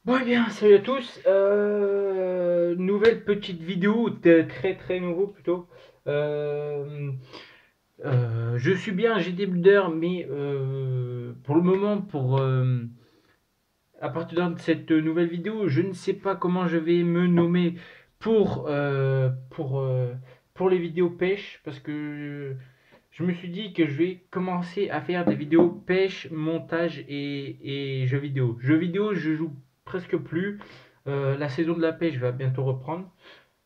Bon, eh bien, salut à tous. Nouvelle petite vidéo, très très nouveau plutôt. Euh, je suis bien GD Builder, mais pour le moment, à partir de cette nouvelle vidéo, je ne sais pas comment je vais me nommer pour, euh, pour, euh, pour les vidéos pêche, parce que je me suis dit que je vais commencer à faire des vidéos pêche, montage et jeux vidéo. Jeux vidéo, je joue presque plus. La saison de la pêche va bientôt reprendre.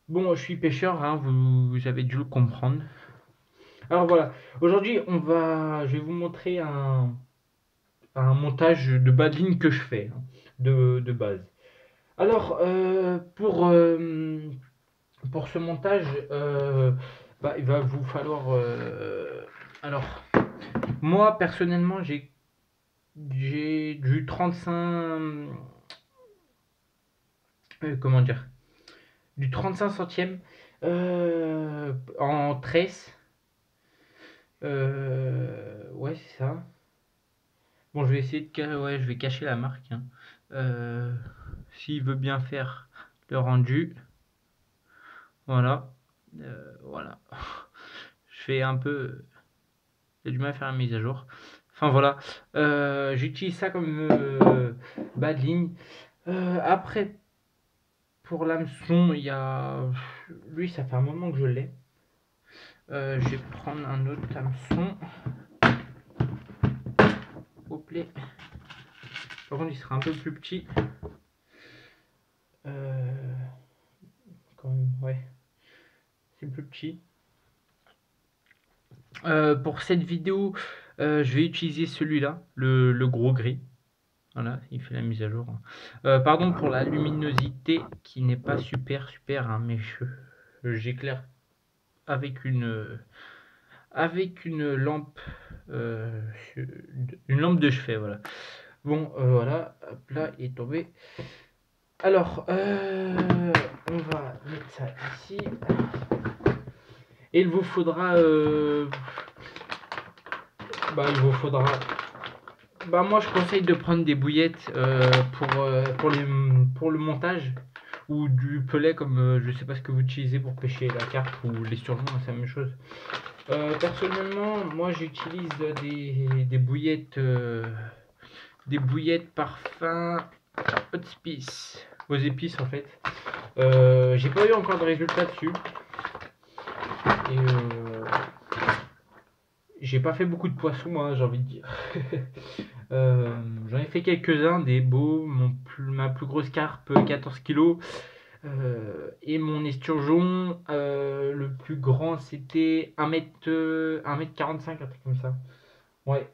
Bon, je suis pêcheur, hein, vous avez dû le comprendre. Alors voilà, aujourd'hui, je vais vous montrer un montage de bas de ligne que je fais, hein, de base. Alors, pour ce montage, il va vous falloir. Alors, moi, personnellement, j'ai du 35. Comment dire? Du 35 centièmes en tresse. Ouais, c'est ça. Bon, je vais essayer ouais, je vais cacher la marque, hein. S'il veut bien faire le rendu, voilà. Voilà. Je fais un peu. J'ai du mal à faire la mise à jour. Enfin voilà. J'utilise ça comme bas de ligne. Après, pour l'hameçon, il y a. Lui, ça fait un moment que je l'ai. Je vais prendre un autre hameçon. Hop là. Par contre, il sera un peu plus petit. Euh, Quand même, ouais. C'est plus petit. Pour cette vidéo, je vais utiliser celui-là, le gros gris. Voilà, il fait la mise à jour. Pardon pour la luminosité qui n'est pas super super, hein, mais j'éclaire avec une lampe, euh, une lampe de chevet, voilà. Bon, voilà, hop là, il est tombé. Alors, on va mettre ça ici. Et il vous faudra. Bah moi, je conseille de prendre des bouillettes pour le montage ou du pelet comme je sais pas ce que vous utilisez pour pêcher la carpe ou les surgements, c'est la même chose. Personnellement, moi j'utilise des bouillettes parfum hot spice, aux épices en fait. J'ai pas eu encore de résultat dessus et j'ai pas fait beaucoup de poissons, hein, j'ai envie de dire. J'en ai fait quelques-uns, des beaux, ma plus grosse carpe 14 kilos, et mon esturgeon, le plus grand c'était 1 m 45, un truc comme ça. Ouais,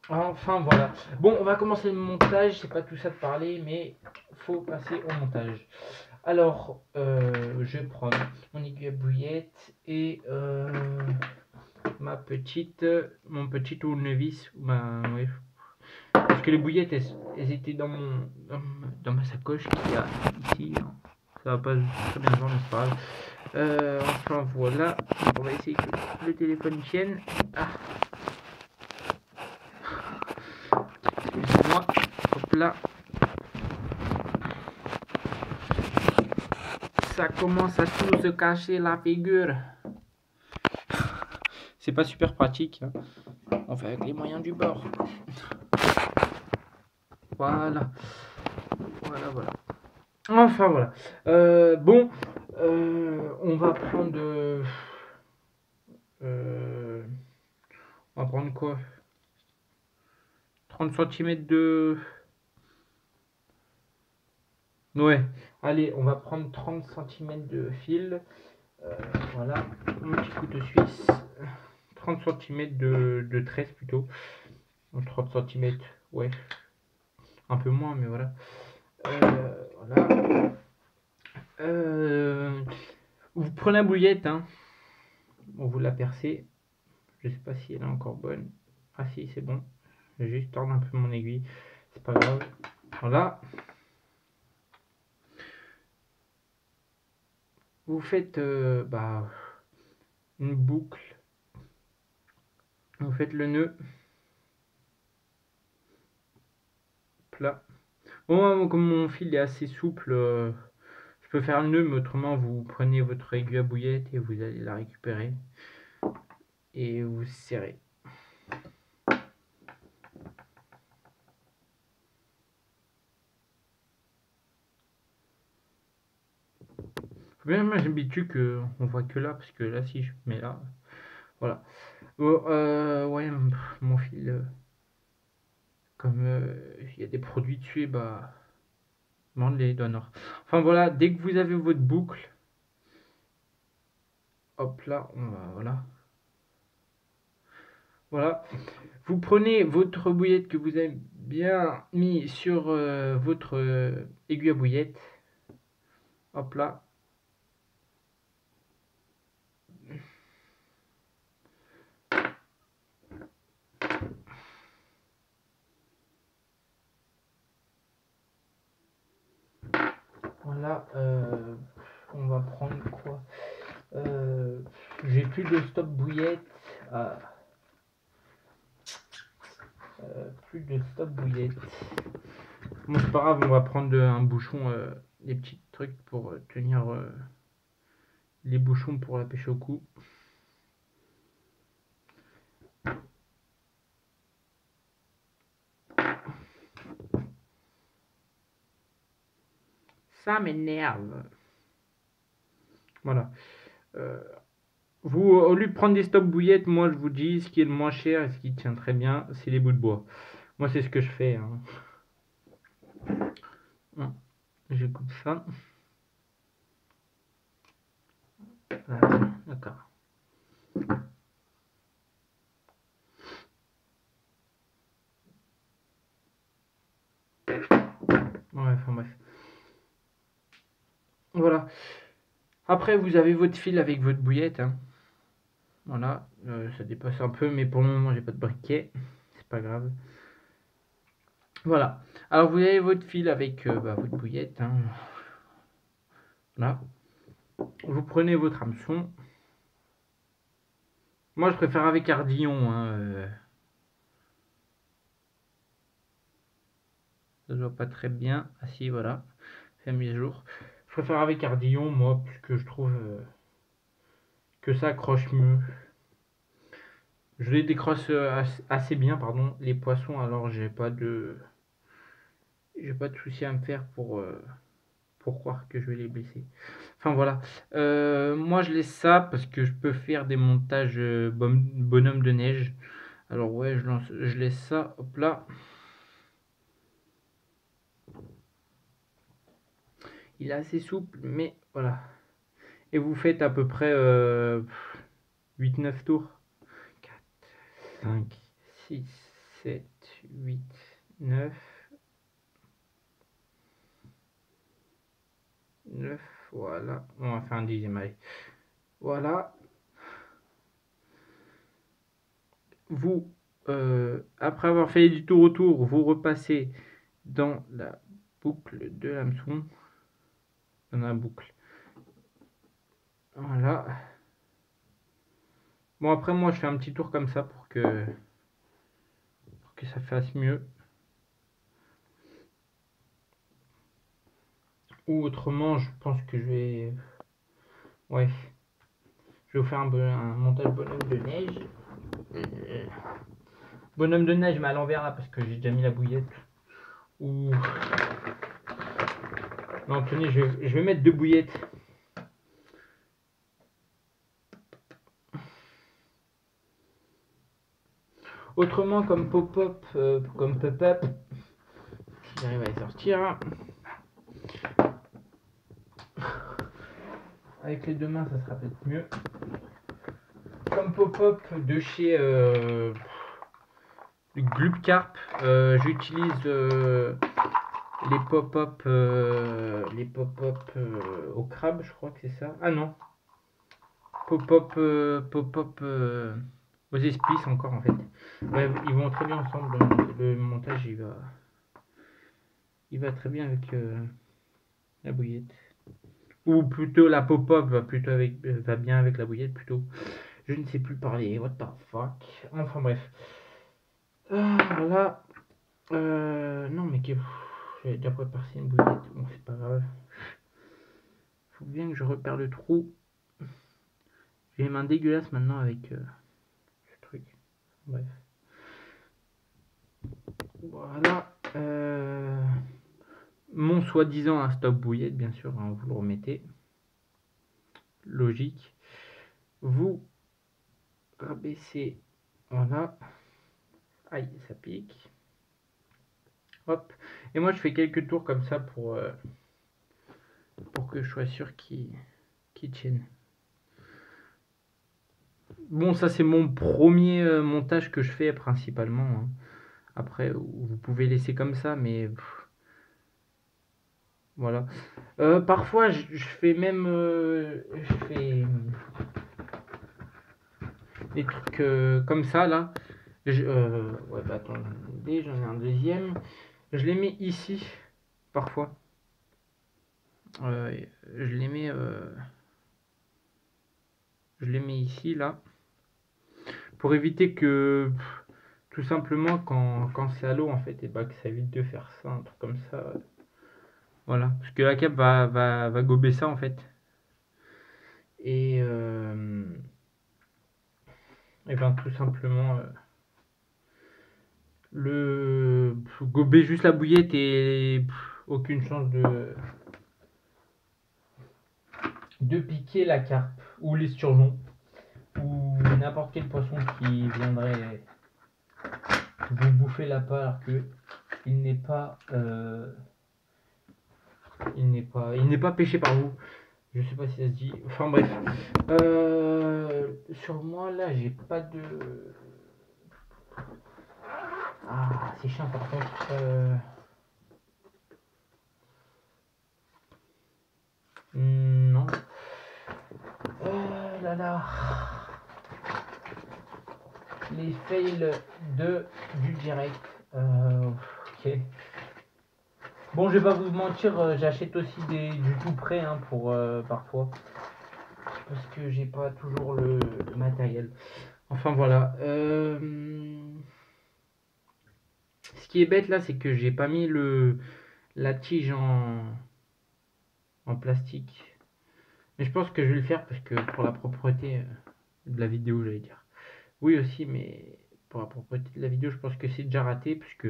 enfin voilà. Bon, on va commencer le montage, c'est pas tout ça de parler, mais faut passer au montage. Alors, je vais prendre mon aiguille à bouillette et mon petit tournevis, ouais. Parce que les bouillettes, elles étaient dans ma sacoche qu'il y a ici, hein. Ça va pas très bien se voir, mais c'est pas grave. Enfin voilà, on va essayer que le téléphone tienne. Ah, excusez-moi. Hop là, ça commence à tout se cacher la figure. C'est pas super pratique, hein. On fait avec les moyens du bord. Voilà, voilà. Enfin voilà. Bon, euh, on va prendre quoi? 30 centimètres de. Ouais, allez, on va prendre 30 centimètres de fil. Voilà, mon petit couteau suisse. 30 centimètres de tresse plutôt. 30 centimètres, ouais, un peu moins, mais voilà. Voilà. Vous prenez la bouillette, hein. On vous la percez. Je sais pas si elle est encore bonne. Ah si, c'est bon. Je vais juste tordre un peu mon aiguille. C'est pas grave. Voilà. Vous faites une boucle. Vous faites le nœud. Là. Moi, comme mon fil est assez souple, je peux faire le nœud, mais autrement, vous prenez votre aiguille à bouillette et vous allez la récupérer et vous serrez. Bien, moi j'habitude qu'on voit que là, parce que là, si je mets là, voilà. Bon, ouais, mon fil, comme il y a des produits dessus, bah, demande les donneurs. Enfin voilà, dès que vous avez votre boucle, hop là, on va, voilà. Voilà, vous prenez votre bouillette que vous avez bien mis sur votre aiguille à bouillette. Hop là. Voilà, on va prendre quoi? J'ai plus de stop bouillette. Ah, plus de stop bouillette. Bon, c'est pas grave, on va prendre un bouchon, des petits trucs pour tenir les bouchons pour la pêche au cou. Ça m'énerve. Voilà. Vous, au lieu de prendre des stop bouillettes, moi je vous dis ce qui est le moins cher et ce qui tient très bien, c'est les bouts de bois. Moi c'est ce que je fais, hein. Je coupe ça. Voilà, d'accord. Ouais, enfin bref. Voilà. Après, vous avez votre fil avec votre bouillette, hein. Voilà, ça dépasse un peu, mais pour le moment, j'ai pas de briquet. C'est pas grave. Voilà. Alors, vous avez votre fil avec votre bouillette, hein. Là. Vous prenez votre hameçon. Moi, je préfère avec ardillon, hein. Ça se voit pas très bien. Ah si, voilà. C'est mis à jour. Je préfère avec ardillon, moi, puisque je trouve que ça accroche mieux. Je les décroche assez bien, pardon, les poissons, alors j'ai pas de souci à me faire pour croire que je vais les blesser. Enfin voilà. Moi je laisse ça parce que je peux faire des montages bonhomme de neige. Alors ouais, je laisse ça, hop là. Il est assez souple, mais voilà. Et vous faites à peu près 8-9 tours. 4, 5, 6, 7, 8, 9. 9, voilà. On va faire un dixième, allez. Voilà. Vous, après avoir fait du tour autour, vous repassez dans la boucle de l'hameçon. Dans la boucle. Voilà. Bon, après, moi, je fais un petit tour comme ça pour que ça fasse mieux. Ou autrement, je pense que je vais... Ouais. Je vais vous faire un montage bonhomme de neige. Bonhomme de neige, mais à l'envers, là, parce que j'ai déjà mis la bouillette. Ou... Non, tenez, je vais mettre 2 bouillettes. Autrement, comme pop-up, comme pop-up, si j'arrive à les sortir. Avec les deux mains, ça sera peut-être mieux. Comme pop-up de chez Glubcarp, j'utilise les pop-up au crabe, je crois que c'est ça. Ah non, pop-up aux épices encore en fait. Ouais, ils vont très bien ensemble. Le montage il va très bien avec la bouillette. Ou plutôt la pop-up va bien avec la bouillette plutôt. Je ne sais plus parler, what the fuck. Enfin bref. Voilà. Non mais j'avais déjà préparé une bouillette. Bon, c'est pas grave. Faut bien que je repère le trou. J'ai les mains dégueulasses maintenant avec ce truc. Bref. Voilà. Mon soi-disant un stop bouillette, bien sûr, hein, vous le remettez. Logique. Vous rabaissez. Voilà. Aïe, ça pique. Hop. Et moi, je fais quelques tours comme ça pour que je sois sûr qu'il tienne. Bon, ça, c'est mon premier montage que je fais principalement, hein. Après, vous pouvez laisser comme ça, mais voilà. Parfois, je fais même je fais des trucs comme ça, là. Ouais, bah attendez, j'en ai un deuxième. Je les mets ici, parfois. Je les mets ici, là, pour éviter que, tout simplement, quand c'est à l'eau, en fait, et bah, que ça évite de faire ça, un truc comme ça. Voilà, parce que la cape va gober ça, en fait. Et ben, tout simplement, gober juste la bouillette et aucune chance de piquer la carpe ou l'esturgeon ou n'importe quel poisson qui viendrait vous bouffer la part alors que il n'est pas il n'est pas pêché par vous. Je sais pas si ça se dit. Enfin bref. Sur moi là j'ai pas de. Ah c'est chiant par contre. Non. Là là. Les fails du direct. Ok. Bon, je vais pas vous mentir, j'achète aussi du tout prêt hein, pour parfois. Parce que j'ai pas toujours le matériel. Enfin voilà. Ce qui est bête là, c'est que j'ai pas mis la tige en plastique. Mais je pense que je vais le faire parce que pour la propreté de la vidéo, j'allais dire. Oui aussi, mais pour la propreté de la vidéo, je pense que c'est déjà raté puisque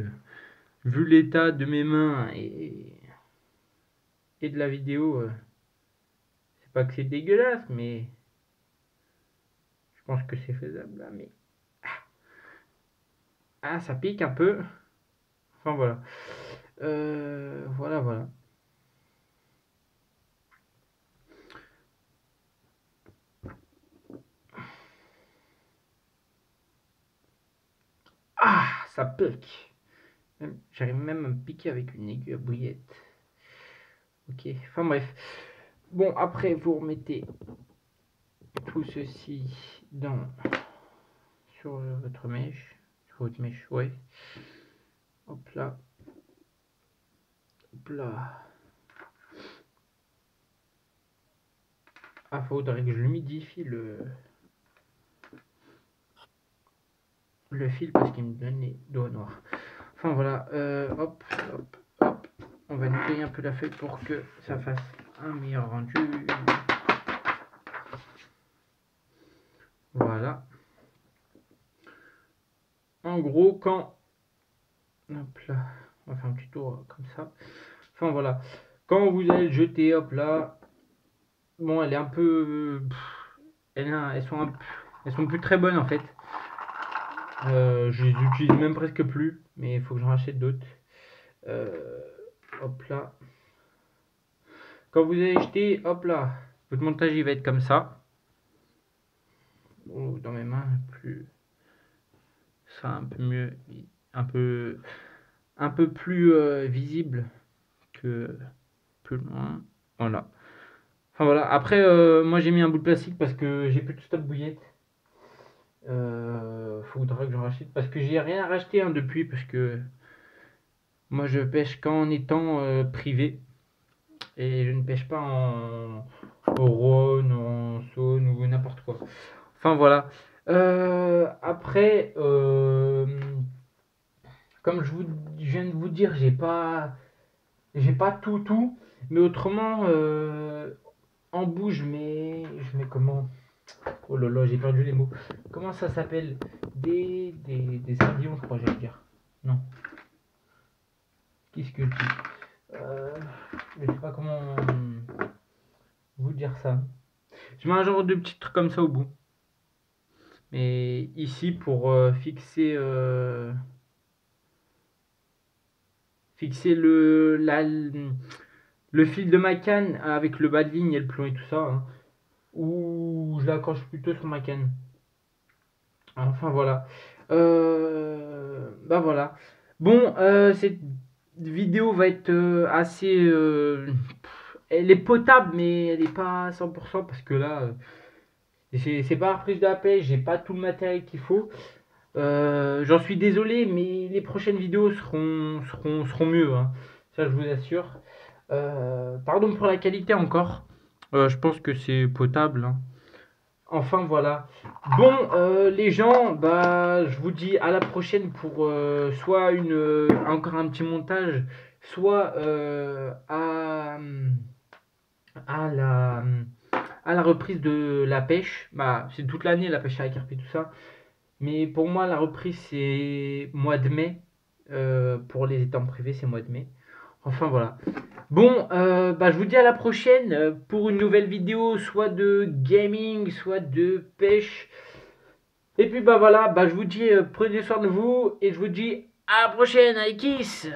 vu l'état de mes mains et de la vidéo, c'est pas que c'est dégueulasse, mais je pense que c'est faisable là, mais ah ça pique un peu. Enfin voilà. Voilà. Ah ça pique. J'arrive même à me piquer avec une aiguille à bouillette. Ok, enfin bref. Bon, après, vous remettez tout ceci sur votre mèche. Sur votre mèche, ouais. Hop là. Hop là. Ah, faudrait que je l'humidifie le fil parce qu'il me donne les doigts noirs. Enfin voilà, hop. On va nettoyer un peu la feuille pour que ça fasse un meilleur rendu. Voilà. En gros, hop là, on va faire un petit tour comme ça. Enfin voilà. Quand vous allez le jeter, hop là. Bon, elle est un peu. Elles sont plus très bonnes en fait. Je les utilise même presque plus, mais il faut que j'en rachète d'autres. Hop là. Quand vous allez jeter, hop là, votre montage il va être comme ça. Oh, dans mes mains, plus ça un peu mieux, un peu plus visible que plus loin. Voilà. Enfin voilà. Après, moi j'ai mis un bout de plastique parce que j'ai plus de stop bouillette. Faudra que je rachète parce que j'ai rien racheté hein, depuis parce que moi je pêche qu'en étant privé et je ne pêche pas au Rhône, en Saône ou n'importe quoi. Enfin voilà. Après, comme je viens de vous dire, j'ai pas J'ai pas tout, mais autrement, en bout, je mets comment? Oh là là, j'ai perdu les mots. Comment ça s'appelle? Des sardines, je crois, j'allais dire. Non, qu'est-ce que je dis? Je sais pas comment vous dire ça. Je mets un genre de petit truc comme ça au bout. Mais ici, pour fixer le fil de ma canne avec le bas de ligne et le plomb et tout ça, hein, ou je l'accroche plutôt sur ma canne. Enfin voilà. Bah voilà. Bon, cette vidéo va être assez. Elle est potable, mais elle n'est pas à 100% parce que là, c'est pas la reprise de la pêche, j'ai pas tout le matériel qu'il faut. J'en suis désolé, mais les prochaines vidéos seront mieux, hein. Ça, je vous assure. Pardon pour la qualité encore. Je pense que c'est potable, hein. Enfin voilà. Bon, les gens, bah, je vous dis à la prochaine pour soit encore un petit montage, soit à la, à la reprise de la pêche. Bah, c'est toute l'année la pêche à la carpe et tout ça. Mais pour moi, la reprise, c'est mois de mai. Pour les étangs privés, c'est mois de mai. Enfin voilà. Bon, bah, je vous dis à la prochaine pour une nouvelle vidéo, soit de gaming, soit de pêche. Et puis bah voilà, bah, je vous dis prenez soin de vous et je vous dis à la prochaine, allez kiss!